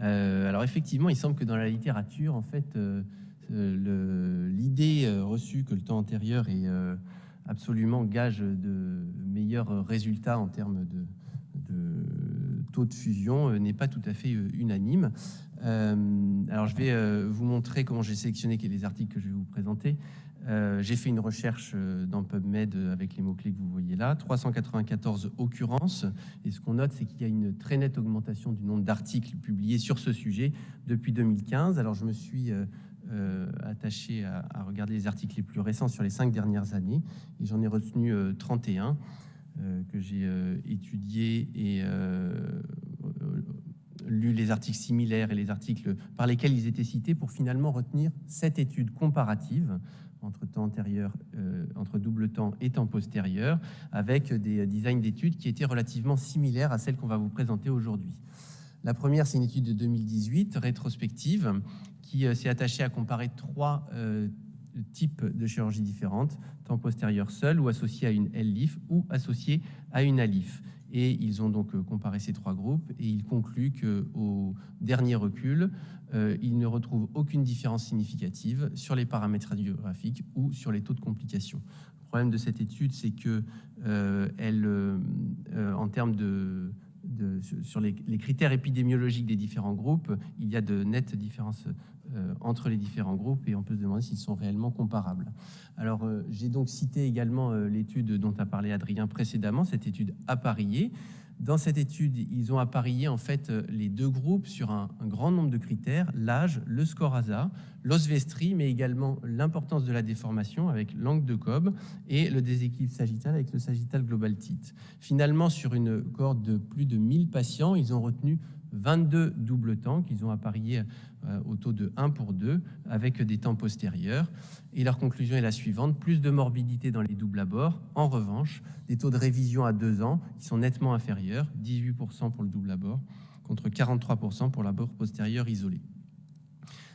Alors effectivement, il semble que dans la littérature, en fait, l'idée reçue que le temps antérieur est absolument gage de meilleurs résultats en termes de taux de fusion n'est pas tout à fait unanime. Alors je vais vous montrer comment j'ai sélectionné les articles que je vais vous présenter. J'ai fait une recherche dans PubMed avec les mots-clés que vous voyez là, 394 occurrences. Et ce qu'on note, c'est qu'il y a une très nette augmentation du nombre d'articles publiés sur ce sujet depuis 2015. Alors je me suis attaché à regarder les articles les plus récents sur les 5 dernières années. Et j'en ai retenu 31 que j'ai étudiés et lu les articles similaires et les articles par lesquels ils étaient cités pour finalement retenir 7 études comparatives entre temps antérieur, entre double temps et temps postérieur, avec des designs d'études qui étaient relativement similaires à celles qu'on va vous présenter aujourd'hui. La première, c'est une étude de 2018, rétrospective, qui s'est attachée à comparer 3 types de chirurgies différentes, temps postérieur seul ou associé à une L-LIF ou associé à une ALIF. Et ils ont donc comparé ces 3 groupes et ils concluent qu'au dernier recul, ils ne retrouvent aucune différence significative sur les paramètres radiographiques ou sur les taux de complications. Le problème de cette étude, c'est que en termes sur les critères épidémiologiques des différents groupes, il y a de nettes différences entre les différents groupes et on peut se demander s'ils sont réellement comparables. Alors, j'ai donc cité également l'étude dont a parlé Adrien précédemment, cette étude appariée. Dans cette étude, ils ont apparié en fait les 2 groupes sur un grand nombre de critères, l'âge, le score ASA, l'osvestrie, mais également l'importance de la déformation avec l'angle de Cobb et le déséquilibre sagittal avec le sagittal global tilt. Finalement, sur une cohorte de plus de 1000 patients, ils ont retenu 22 doubles temps qu'ils ont apparié au taux de 1 pour 2 avec des temps postérieurs. Et leur conclusion est la suivante, plus de morbidité dans les doubles abords. En revanche, des taux de révision à 2 ans qui sont nettement inférieurs, 18% pour le double abord contre 43% pour l'abord postérieur isolé.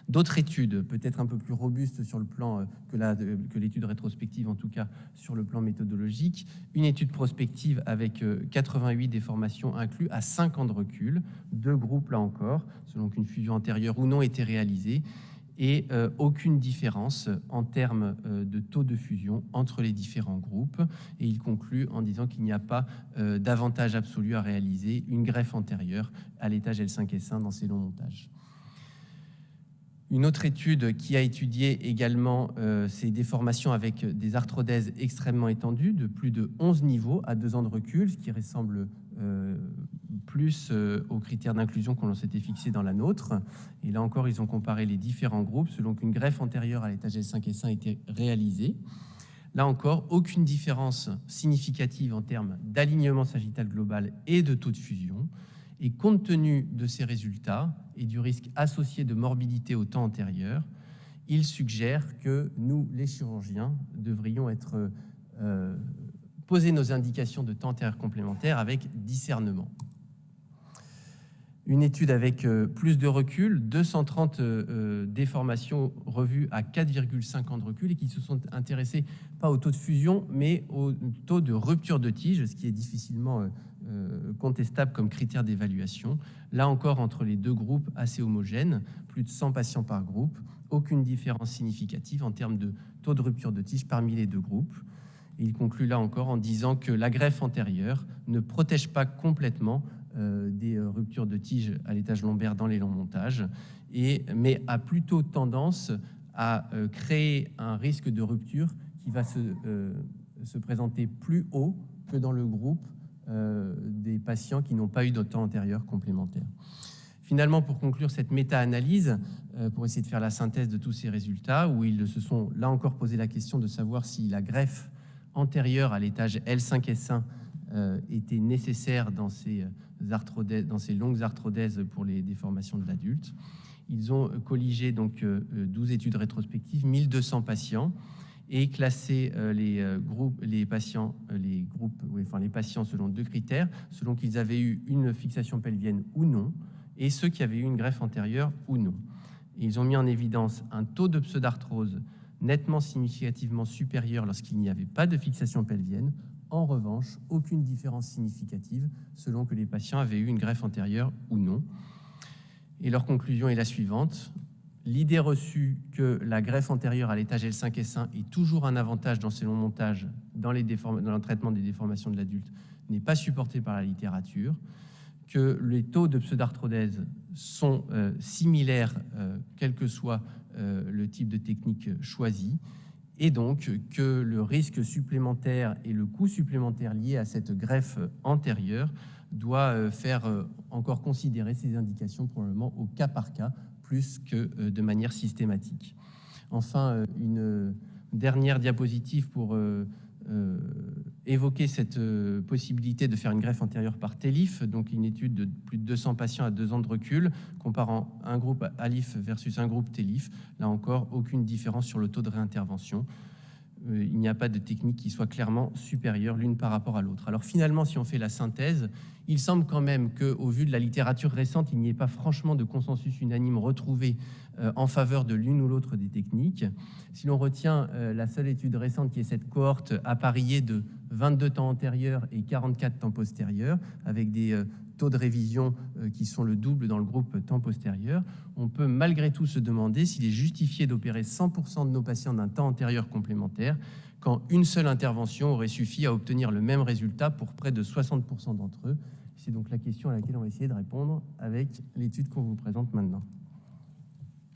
D'autres études, peut-être un peu plus robustes sur le plan que l'étude rétrospective, en tout cas sur le plan méthodologique. Une étude prospective avec 88 déformations inclus à 5 ans de recul. 2 groupes, là encore, selon qu'une fusion antérieure ou non était réalisée. Et aucune différence en termes de taux de fusion entre les différents groupes. Et il conclut en disant qu'il n'y a pas d'avantage absolu à réaliser une greffe antérieure à l'étage L5-S1 dans ces longs montages. Une autre étude qui a étudié également ces déformations avec des arthrodèses extrêmement étendues de plus de 11 niveaux à 2 ans de recul, ce qui ressemble plus aux critères d'inclusion qu'on s'était fixé dans la nôtre. Et là encore, ils ont comparé les différents groupes selon qu'une greffe antérieure à l'étage L5-S1 était réalisée. Là encore, aucune différence significative en termes d'alignement sagittal global et de taux de fusion. Et compte tenu de ces résultats et du risque associé de morbidité au temps antérieur, il suggère que nous, les chirurgiens, devrions poser nos indications de temps antérieur complémentaire avec discernement. Une étude avec plus de recul, 230 déformations revues à 4,5 ans de recul et qui se sont intéressées pas au taux de fusion, mais au taux de rupture de tige, ce qui est difficilement contestable comme critère d'évaluation. Là encore, entre les 2 groupes assez homogènes, plus de 100 patients par groupe, aucune différence significative en termes de taux de rupture de tige parmi les 2 groupes. Et il conclut là encore en disant que la greffe antérieure ne protège pas complètement des ruptures de tige à l'étage lombaire dans les longs montages, mais a plutôt tendance à créer un risque de rupture qui va se présenter plus haut que dans le groupe des patients qui n'ont pas eu de temps antérieur complémentaire. Finalement, pour conclure cette méta-analyse, pour essayer de faire la synthèse de tous ces résultats, où ils se sont là encore posé la question de savoir si la greffe antérieure à l'étage L5-S1 était nécessaire dans ces longues arthrodèses pour les déformations de l'adulte. Ils ont colligé donc 12 études rétrospectives, 1200 patients, et classé les patients selon 2 critères, selon qu'ils avaient eu une fixation pelvienne ou non, et ceux qui avaient eu une greffe antérieure ou non. Et ils ont mis en évidence un taux de pseudarthrose nettement significativement supérieur lorsqu'il n'y avait pas de fixation pelvienne. En revanche, aucune différence significative selon que les patients avaient eu une greffe antérieure ou non. Et leur conclusion est la suivante. L'idée reçue que la greffe antérieure à l'étage L5-S1 est toujours un avantage dans ces longs montages dans le traitement des déformations de l'adulte n'est pas supportée par la littérature, que les taux de pseudarthrodèse sont similaires, quel que soit le type de technique choisi, et donc que le risque supplémentaire et le coût supplémentaire lié à cette greffe antérieure doit faire encore considérer ces indications probablement au cas par cas, plus que de manière systématique. Enfin, une dernière diapositive pour évoquer cette possibilité de faire une greffe antérieure par TELIF, donc une étude de plus de 200 patients à 2 ans de recul, comparant un groupe ALIF versus un groupe TELIF. Là encore, aucune différence sur le taux de réintervention. Il n'y a pas de technique qui soit clairement supérieure l'une par rapport à l'autre. Alors finalement, si on fait la synthèse, il semble quand même qu'au vu de la littérature récente, il n'y ait pas franchement de consensus unanime retrouvé en faveur de l'une ou l'autre des techniques. Si l'on retient la seule étude récente qui est cette cohorte appariée de 22 temps antérieurs et 44 temps postérieurs, avec des taux de révision qui sont le double dans le groupe temps postérieur, on peut malgré tout se demander s'il est justifié d'opérer 100% de nos patients d'un temps antérieur complémentaire quand une seule intervention aurait suffi à obtenir le même résultat pour près de 60% d'entre eux. C'est donc la question à laquelle on va essayer de répondre avec l'étude qu'on vous présente maintenant.